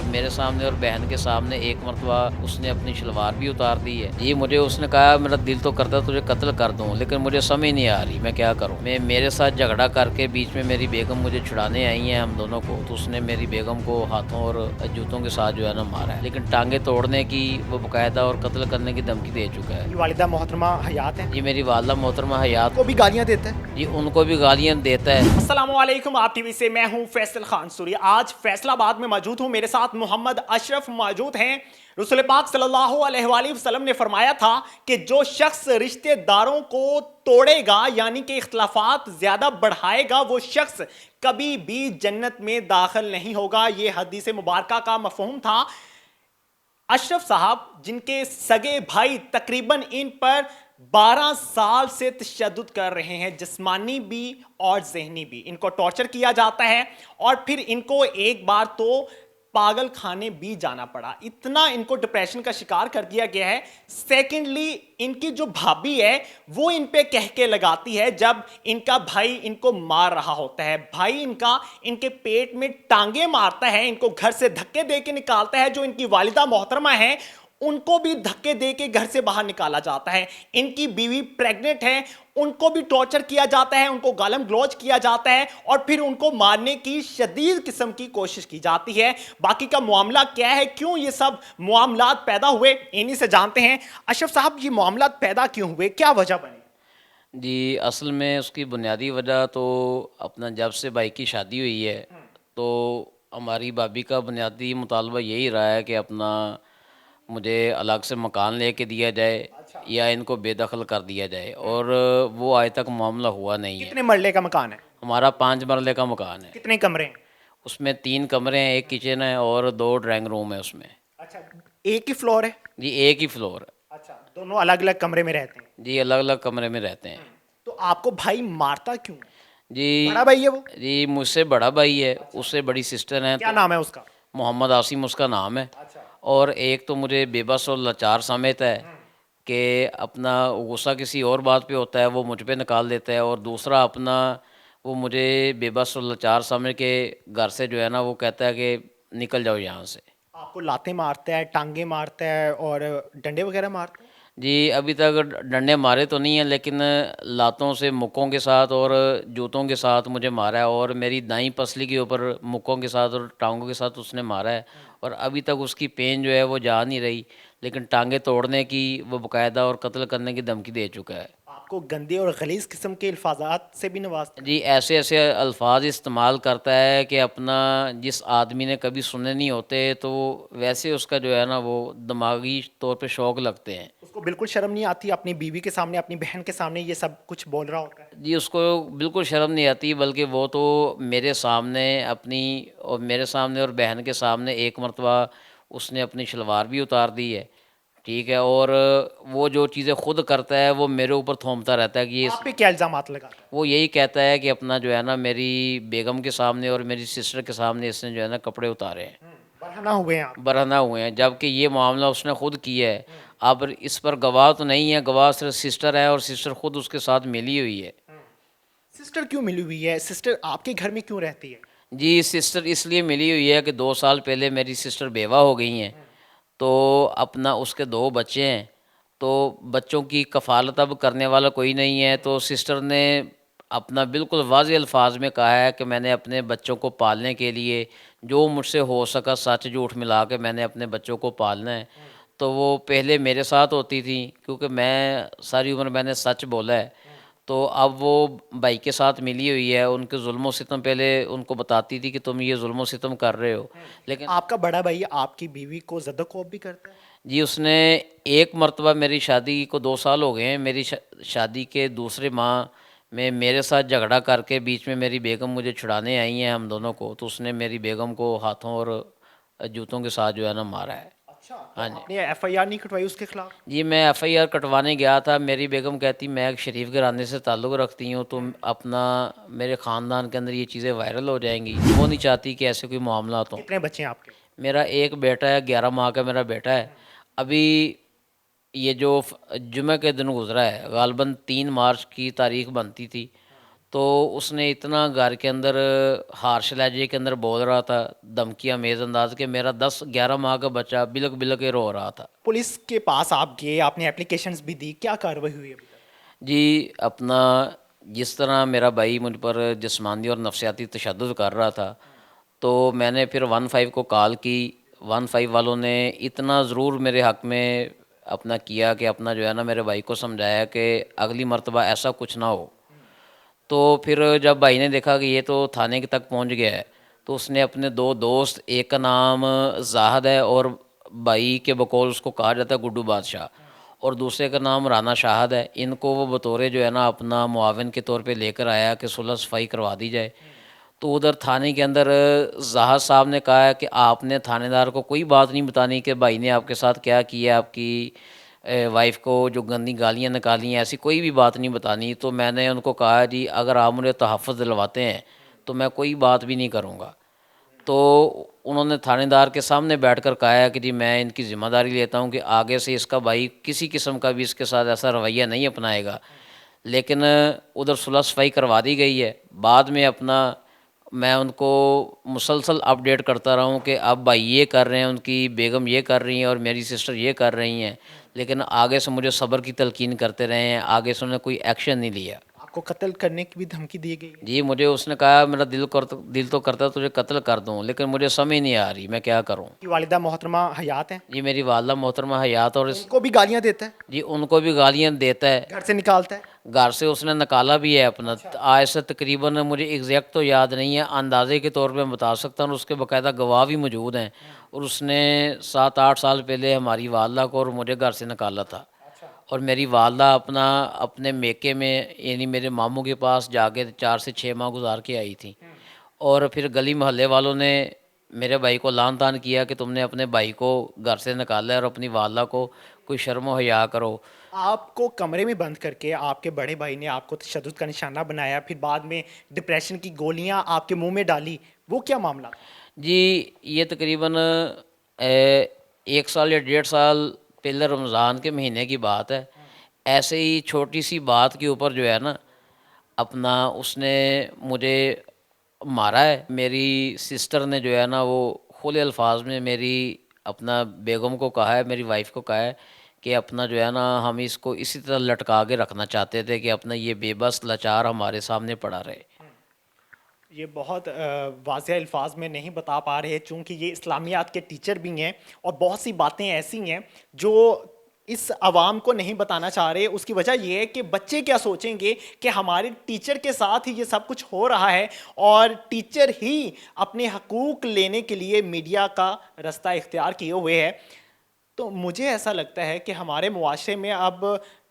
मेरे सामने और बहन के सामने एक मरतबा उसने अपनी शलवार भी उतार दी है जी। मुझे उसने कहा मेरा दिल तो करता तुझे कत्ल कर दूं, लेकिन मुझे समझ नहीं आ रही मैं क्या करूं। मैं मेरे साथ झगड़ा करके बीच में मेरी बेगम मुझे छुड़ाने आई है हम दोनों को, तो उसने मेरी बेगम को हाथों और जूतों के साथ जो है ना मारा है, लेकिन टांगे तोड़ने की वो बाकायदा और कत्ल करने की धमकी दे चुका है। आपकी वालिदा मोहतरमा हयात है? जी मेरी वालदा मोहतरमा हयात को भी गालियाँ देता है? जी, उनको भी गालियां देता है। अस्सलामुअलैकुम, आप टीवी से मैं हूं फैसल खान सूरी। आज फैसलाबाद में मौजूद हूं, मेरे साथ मोहम्मद अशरफ मौजूद हैं। रसूल पाक सल्लल्लाहु अलैहि वसल्लम ने फरमाया था कि जो शख्स रिश्तेदारों को तोड़ेगा यानी कि इख्तलाफात ज्यादा बढ़ाएगा वो शख्स कभी भी जन्नत में दाखिल नहीं होगा। ये हदीस मुबारका का मफहूम था। अशरफ साहब जिनके सगे भाई तकरीबन इन पर 12 साल से तशद्दुद कर रहे हैं, जिस्मानी भी और जहनी भी, इनको टॉर्चर किया जाता है और फिर इनको एक बार तो पागल खाने भी जाना पड़ा। इतना इनको डिप्रेशन का शिकार कर दिया गया है। सेकेंडली, इनकी जो भाभी है वो इन पे कह के लगाती है जब इनका भाई इनको मार रहा होता है। भाई इनका इनके पेट में टांगे मारता है, इनको घर से धक्के दे के निकालता है। जो इनकी वालिदा मोहतरमा है उनको भी धक्के दे के घर से बाहर निकाला जाता है। इनकी बीवी प्रेग्नेंट है, उनको भी टॉर्चर किया जाता है, उनको गालम ग्लोच किया जाता है और फिर उनको मारने की शदीद किस्म की कोशिश की जाती है। बाकी का मामला क्या है, क्यों ये सब मामलात पैदा हुए, इन्हीं से जानते हैं। अशरफ साहब, ये मामलात पैदा क्यों हुए, क्या वजह बनी? जी, असल में उसकी बुनियादी वजह तो अपना जब से भाई की शादी हुई है, तो हमारी भाभी का बुनियादी मुतालबा यही रहा है कि अपना मुझे अलग से मकान लेके दिया जाए या इनको बेदखल कर दिया जाए, और वो आज तक मामला हुआ नहीं है। कितने मरले का मकान है? हमारा 5 मरले का मकान है। कितने कमरे हैं? उसमें 3 कमरे हैं, एक किचन है और 2 ड्राइंग रूम है उसमें। अच्छा, एक ही फ्लोर है? जी, एक ही फ्लोर है। अच्छा, दोनों अलग अलग कमरे में रहते हैं? जी, अलग-अलग कमरे में रहते हैं। तो आपको भाई मारता क्यों है? जी, बड़ा भाई है वो? जी मुझसे बड़ा भाई है, उससे बड़ी सिस्टर हैं, क्या तो नाम है उसका? मोहम्मद आसिम उसका नाम है। अच्छा। और एक तो मुझे बेबस और लाचार समझता है कि अपना गुस्सा किसी और बात पे होता है वो मुझ पे निकाल देता है, और दूसरा अपना वो मुझे बेबस और लाचार समझ के घर से जो है ना वो कहता है कि निकल जाओ यहाँ से। आपको लाते मारता है, टांगे मारता है और डंडे वगैरह मारता है? जी, अभी तक डंडे मारे तो नहीं हैं, लेकिन लातों से मुक्कों के साथ और जूतों के साथ मुझे मारा है, और मेरी दाईं पसली के ऊपर मुक्कों के साथ और टांगों के साथ उसने मारा है। और अभी तक उसकी पेन जो है वो जा नहीं रही, लेकिन टांगे तोड़ने की वो बाकायदा और कत्ल करने की धमकी दे चुका है। आपको गंदे और गलीज किस्म के अल्फाजात से भी नवाजता है? जी, ऐसे-ऐसे अल्फाज इस्तेमाल करता है कि अपना जिस आदमी ने कभी सुने नहीं होते, तो वैसे उसका जो है ना वो दिमागी तौर पे शौक लगते हैं। उसको बिल्कुल शर्म नहीं आती अपनी बीवी के सामने, अपनी बहन के सामने ये सब कुछ बोल रहा होता है? जी, उसको बिल्कुल शर्म नहीं आती, बल्कि वो तो मेरे सामने अपनी और मेरे सामने और बहन के सामने एक मरतबा उसने अपनी शलवार भी उतार दी है, ठीक है? और वो जो चीज़ें खुद करता है वो मेरे ऊपर थोपता रहता है कि ये आप पे क्या इल्जामात लगाता है? वो यही कहता है कि अपना जो है ना मेरी बेगम के सामने और मेरी सिस्टर के सामने इसने जो है ना कपड़े उतारे हैं, बरहना हुए हैं आप? बरहना हुए हैं, जबकि ये मामला उसने खुद किया है। अब इस पर गवाह तो नहीं है, गवाह सिर्फ सिस्टर है और सिस्टर खुद उसके साथ मिली हुई है। सिस्टर क्यों मिली हुई है? सिस्टर आपके घर में क्यों रहती है? जी, सिस्टर इसलिए मिली हुई है कि 2 साल पहले मेरी सिस्टर बेवा हो गई हैं, तो अपना उसके 2 बच्चे हैं, तो बच्चों की कफ़ालत अब करने वाला कोई नहीं है, तो सिस्टर ने अपना बिल्कुल वाज़ेह अल्फ़ाज़ में कहा है कि मैंने अपने बच्चों को पालने के लिए जो मुझसे हो सका सच झूठ मिला के मैंने अपने बच्चों को पालना है। तो वो पहले मेरे साथ होती थी, क्योंकि मैं सारी उम्र मैंने सच बोला है। तो अब वो भाई के साथ मिली हुई है, उनके ज़ुल्म सितम पहले उनको बताती थी कि तुम ये ज़ुल्म सितम कर रहे हो। लेकिन आपका बड़ा भाई आपकी बीवी को ज़द-ओ-ख़ौफ़ भी करता है? जी, उसने एक मर्तबा मेरी शादी को 2 साल हो गए हैं, मेरी शादी के दूसरे माह में मेरे साथ झगड़ा करके बीच में मेरी बेगम मुझे छुड़ाने आई हैं हम दोनों को, तो उसने मेरी बेगम को हाथों और जूतों के साथ जो है ना मारा है। अच्छा, तो हाँ जी। आपने एफआईआर नहीं कटवाई उसके खिलाफ? जी, मैं एफ़आईआर कटवाने गया था, मेरी बेगम कहती मैं एक शरीफ घराने से ताल्लुक़ रखती हूँ, तो अपना मेरे ख़ानदान के अंदर ये चीज़ें वायरल हो जाएँगी। वो नहीं चाहती कि ऐसे कोई मामलात हों। कितने बच्चे हैं आपके? मेरा एक बेटा है, 11 माह का मेरा बेटा है। अभी ये जो जुमे के दिन गुज़रा है, ग़ालिबन 3 मार्च की तारीख़ बनती थी, तो तो उसने इतना घर के अंदर हार्श लहजे के अंदर बोल रहा था, धमकियाँ मेज़ अंदाज के, मेरा 10-11 माह का बच्चा बिलक बिलक के रो रहा था। पुलिस के पास आप गए, आपने एप्लीकेशंस भी दी, क्या कार्रवाई हुई अभी तक? जी, अपना जिस तरह मेरा भाई मुझ पर जिस्मानी और नफ़सियाती तशद्दुद कर रहा था, तो मैंने फिर 15 को कॉल की। 15 वालों ने इतना ज़रूर मेरे हक़ में अपना किया कि अपना जो है ना मेरे भाई को समझाया कि अगली मर्तबा ऐसा कुछ ना हो। तो फिर जब भाई ने देखा कि ये तो थाने के तक पहुंच गया है, तो उसने अपने 2 दोस्त, एक का नाम ज़ाहद है और भाई के बकौल उसको कहा जाता है गुड्डू बादशाह, और दूसरे का नाम राना शाहद है। इनको वो बतौर जो है ना अपना मुआविन के तौर पे लेकर आया कि सुलह सफाई करवा दी जाए। तो उधर थाने के अंदर ज़ाहद साहब ने कहा है कि आपने थानेदार को कोई बात नहीं बतानी कि भाई ने आपके साथ क्या किया, आपकी वाइफ को जो गंदी गालियाँ निकाली हैं, ऐसी कोई भी बात नहीं बतानी। तो मैंने उनको कहा जी अगर आप मुझे तहफ़्फ़ुज़ दिलवाते हैं तो मैं कोई बात भी नहीं करूँगा। तो उन्होंने थानेदार के सामने बैठकर कहा है कि जी मैं इनकी ज़िम्मेदारी लेता हूँ कि आगे से इसका भाई किसी किस्म का भी इसके साथ ऐसा रवैया नहीं अपनाएगा। लेकिन उधर सुलह सफाई करवा दी गई है। बाद में अपना मैं उनको मुसलसल अपडेट करता रहा हूँ कि अब भाई ये कर रहे हैं, उनकी बेगम ये कर रही हैं और मेरी सिस्टर ये कर रही हैं, लेकिन आगे से मुझे सब्र की तलकीन करते रहे हैं, आगे से उन्होंने कोई एक्शन नहीं लिया। आपको कत्ल करने की भी धमकी दी गई है? जी, मुझे उसने कहा मेरा दिल तो करता है तुझे कत्ल कर दूँ, लेकिन मुझे समझ नहीं आ रही मैं क्या करूँ। कि वालिदा मोहतरमा हयात हैं? जी, मेरी वालदा मोहतरमा हयात और उनको भी गालियां देता है, जी उनको भी गालियाँ देता है। घर से निकालता है? घर से उसने निकाला भी है अपना। आज से तकरीबन मुझे एग्जैक्ट तो याद नहीं है, अंदाजे के तौर पे मैं बता सकता हूँ, उसके बाकायदा गवाह भी मौजूद हैं। और उसने 7-8 साल पहले हमारी वालदा को और मुझे घर से निकाला था। और मेरी वालदा अपना अपने मेके में यानी मेरे मामू के पास जाके 4 से 6 माह गुजार के आई थी। और फिर गली मोहल्ले वालों ने मेरे भाई को लान तान किया कि तुमने अपने भाई को घर से निकाला है और अपनी वालदा को कोई शर्म व हया करो। आपको कमरे में बंद करके आपके बड़े भाई ने आपको तशद्दुद का निशाना बनाया, फिर बाद में डिप्रेशन की गोलियां आपके मुंह में डाली, वो क्या मामला था? जी, ये तकरीबन 1 साल या 1.5 साल पहले रमज़ान के महीने की बात है। ऐसे ही छोटी सी बात के ऊपर जो है ना अपना उसने मुझे मारा है। मेरी सिस्टर ने जो है ना वो खुले अल्फाज में मेरी अपना बेगम को कहा है, मेरी वाइफ को कहा है कि अपना जो है ना हम इसको इसी तरह लटका के रखना चाहते थे कि अपना ये बेबस लाचार हमारे सामने पड़ा रहे। ये बहुत वाज़ेह अल्फाज में नहीं बता पा रहे, चूँकि ये इस्लामियात के टीचर भी हैं और बहुत सी बातें ऐसी हैं जो इस अवाम को नहीं बताना चाह रहे। उसकी वजह ये है कि बच्चे क्या सोचेंगे कि हमारे टीचर के साथ ही ये सब कुछ हो रहा है और टीचर ही अपने हकूक़ लेने के लिए मीडिया का रास्ता इख्तियार किए हुए है। तो मुझे ऐसा लगता है कि हमारे मुआशरे में अब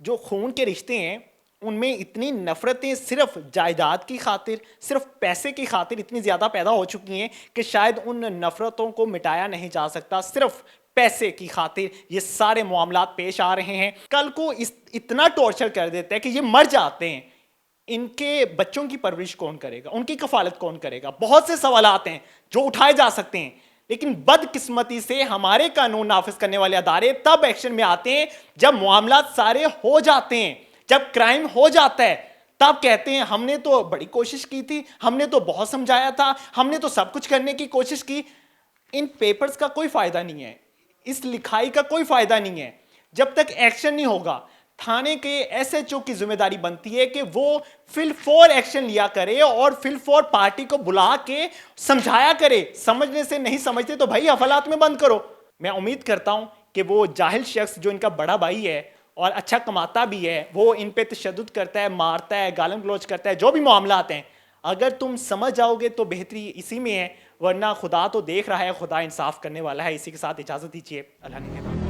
जो खून के रिश्ते हैं उनमें इतनी नफ़रतें सिर्फ जायदाद की खातिर, सिर्फ पैसे की खातिर इतनी ज़्यादा पैदा हो चुकी हैं कि शायद उन नफ़रतों को मिटाया नहीं जा सकता। सिर्फ पैसे की खातिर ये सारे मामलात पेश आ रहे हैं। कल को इतना टॉर्चर कर देता है कि ये मर जाते हैं, इनके बच्चों की परवरिश कौन करेगा, उनकी कफालत कौन करेगा? बहुत से सवालात हैं जो उठाए जा सकते हैं, लेकिन बदकिस्मती से हमारे कानून नाफिज करने वाले अदारे तब एक्शन में आते हैं जब मामलात सारे हो जाते हैं, जब क्राइम हो जाता है। तब कहते हैं हमने तो बड़ी कोशिश की थी, हमने तो बहुत समझाया था, हमने तो सब कुछ करने की कोशिश की। इन पेपर्स का कोई फायदा नहीं है, इस लिखाई का कोई फायदा नहीं है जब तक एक्शन नहीं होगा। थाने के एसएचओ की जिम्मेदारी बनती है कि वो फिल फॉर एक्शन लिया करे और फिल फॉर पार्टी को बुला के समझाया करे। समझने से नहीं समझते तो भाई हवालात में बंद करो। मैं उम्मीद करता हूं कि वो जाहिल शख्स जो इनका बड़ा भाई है और अच्छा कमाता भी है, वो इन पे तशद्दुद करता है, मारता है, गालम गलौज करता है, जो भी मामलात हैं, अगर तुम समझ जाओगे तो बेहतरी इसी में है, वरना खुदा तो देख रहा है, खुदा इंसाफ करने वाला है। इसी के साथ इजाज़त दीजिए, अल्लाह ने